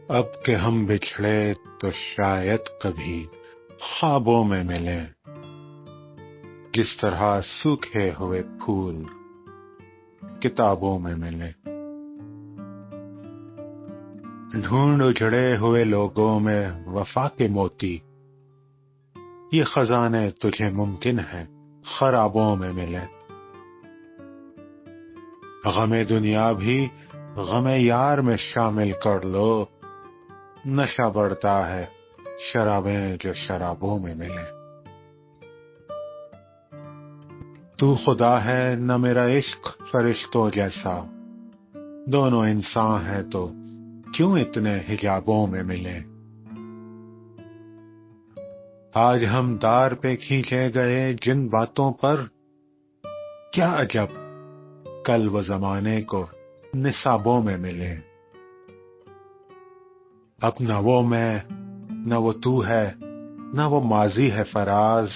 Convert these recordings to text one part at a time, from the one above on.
اب کہ ہم بچھڑے تو شاید کبھی خوابوں میں ملیں، جس طرح سوکھے ہوئے پھول کتابوں میں ملیں۔ ڈھونڈ اجڑے ہوئے لوگوں میں وفا کے موتی، یہ خزانے تجھے ممکن ہے خرابوں میں ملیں۔ غم دنیا بھی غم یار میں شامل کر لو، نشہ بڑھتا ہے شرابیں جو شرابوں میں ملیں۔ تو خدا ہے نہ میرا عشق فرشتوں جیسا، دونوں انسان ہیں تو کیوں اتنے حجابوں میں ملیں۔ آج ہم دار پہ کھینچے گئے جن باتوں پر، کیا عجب کل وہ زمانے کو نصابوں میں ملیں۔ اب نہ وہ میں نہ وہ تو ہے، نہ وہ ماضی ہے فراز۔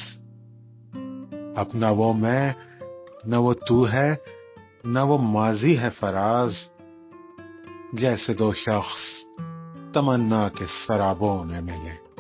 اب نہ وہ میں نہ وہ تو ہے، نہ وہ ماضی ہے فراز۔ جیسے دو شخص تمنا کے سرابوں میں ملے۔